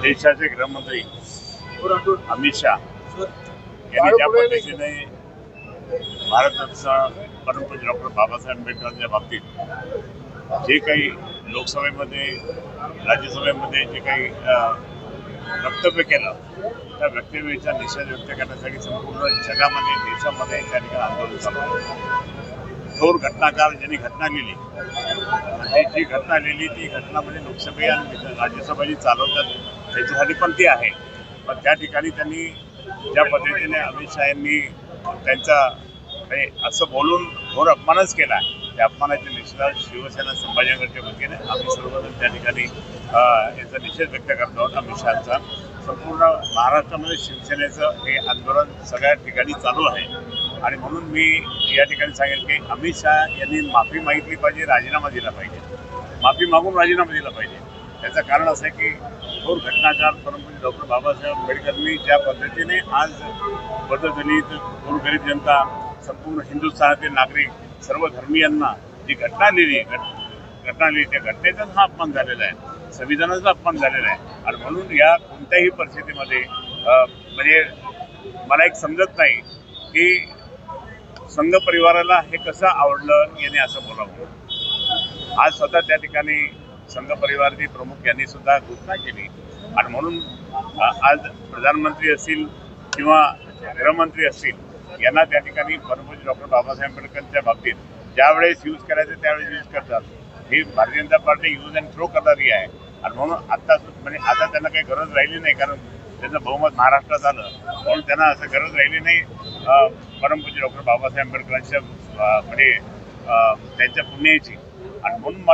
देशाचे गृहमंत्री अमित शाह यांनी ज्या पद्धतीने भारतरत्न परमपूज्य डॉक्टर बाबासाहेब आंबेडकरांच्या बाबतीत जे काही लोकसभेमध्ये राज्यसभेमध्ये जे काही वक्तव्य केलं त्या वक्तव्याचा निषेध व्यक्त करण्यासाठी संपूर्ण जगामध्ये देशामध्ये त्या ठिकाणी आंदोलन चालू आहे. थोर घटनाकार ज्यांनी घटना लिहिली आणि जी घटना लिहिली ती घटना म्हणजे लोकसभे आणि राज्यसभा जी चालवतात त्याच्यासाठी पण ती आहे. पण त्या ठिकाणी त्यांनी ज्या पद्धतीने अमित शाह यांनी त्यांचा असं बोलून घोर अपमानच केला त्या अपमानाच्या निषेधात शिवसेना संभाजीनगरच्या वतीने आम्ही सर्वजण त्या ठिकाणी याचा निषेध व्यक्त करतो आहोत. अमित शहाचा संपूर्ण महाराष्ट्रामध्ये शिवसेनेचं हे आंदोलन सगळ्या ठिकाणी चालू आहे आणि म्हणून मी या ठिकाणी सांगेल की अमित शाह यांनी माफी मागितली पाहिजे, राजीनामा दिला पाहिजे. माफी मागून राजीनामा दिला पाहिजे. त्याचं कारण असं आहे की थोर घटनाकार परमपूज्य डॉक्टर बाबासाहेब आंबेडकरांनी ज्या पद्धतीने आज बद्धदलित गोरगरीब जनता संपूर्ण हिंदुस्थानातील नागरिक सर्व धर्मीयांना जी घटना लिहिली त्या घटनेचाच हा अपमान झालेला आहे, संविधानाचा अपमान झालेला आहे. आणि म्हणून या कोणत्याही परिस्थितीमध्ये म्हणजे मला एक समजत नाही की संघ परिवाराला हे कसं आवडलं याने असं बोलावं. आज स्वतः त्या ठिकाणी संघ परिवाराचे प्रमुख यांनी सुद्धा घोषणा केली आणि म्हणून आज प्रधानमंत्री असतील किंवा गृहमंत्री असतील यांना त्या ठिकाणी परमपूज्य डॉक्टर बाबासाहेब आंबेडकरांच्या बाबतीत ज्यावेळेस यूज करायचं त्यावेळेस यूज करतात. ही Bharatiya Janata party use and throw करणारी आहे आणि म्हणून आता म्हणजे आता त्यांना काही गरज राहिली नाही कारण त्यांचं बहुमत महाराष्ट्रात आलं म्हणून त्यांना असं गरज राहिली नाही परमपूज्य डॉक्टर बाबासाहेब आंबेडकरांच्या म्हणजे त्यांच्या पुण्याची. आणि म्हणून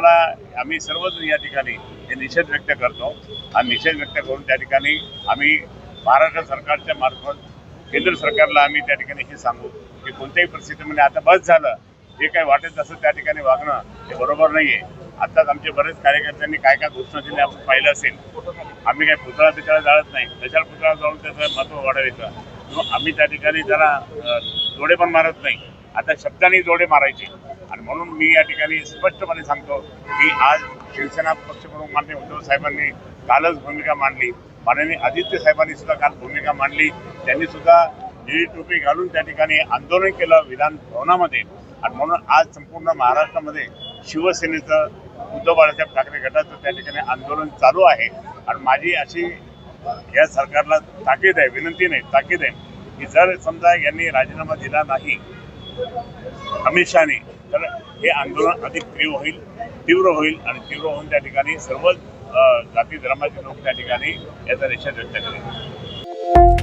आम्ही सर्वजण या ठिकाणी हे निषेध व्यक्त करतो आणि निषेध व्यक्त करून त्या ठिकाणी आम्ही महाराष्ट्र सरकारच्या मार्फत केंद्र सरकारला आम्ही त्या ठिकाणी हे सांगू की कोणत्याही परिस्थितीमध्ये आता बस झालं, जे काही वाटेल तसं त्या ठिकाणी वागणं हे बरोबर नाही आहे. आत्ताच आमचे बरेच कार्यकर्त्यांनी काय काय घोषणा दिल्या आपण पाहिलं असेल. आम्ही काय पुतळा बितळा जाळत नाही, कशाला पुतळा जाऊन त्याचं महत्त्व वाढवायचं किंवा आम्ही त्या ठिकाणी त्याला जोडे पण मारत नाही, आता शब्दांनी जोडे मारायचे. आणि म्हणून मी या ठिकाणी स्पष्टपणे सांगतो की आज शिवसेना पक्षप्रमुख माननीय उद्धव साहेबांनी कालच भूमिका मांडली, माननीय आदित्य साहेबांनी सुद्धा काल भूमिका मांडली. त्यांनी सुद्धा निळी टोपी घालून त्या ठिकाणी आंदोलन केलं विधान भवनामध्ये. आणि म्हणून आज संपूर्ण महाराष्ट्रामध्ये शिवसेनेचं उद्धव बाळासाहेब ठाकरे गटाचं त्या ठिकाणी आंदोलन चालू आहे. आणि माझी अशी या सरकारला ताकीद आहे, विनंती नाही ताकीद आहे की जर समजा यांनी राजीनामा दिला नाही अमित शहानी तर हे आंदोलन अधिक तीव्र होईल आणि तीव्र होऊन त्या ठिकाणी सर्व जाती धर्माचे लोक त्या ठिकाणी याचा निषेध व्यक्त करेल.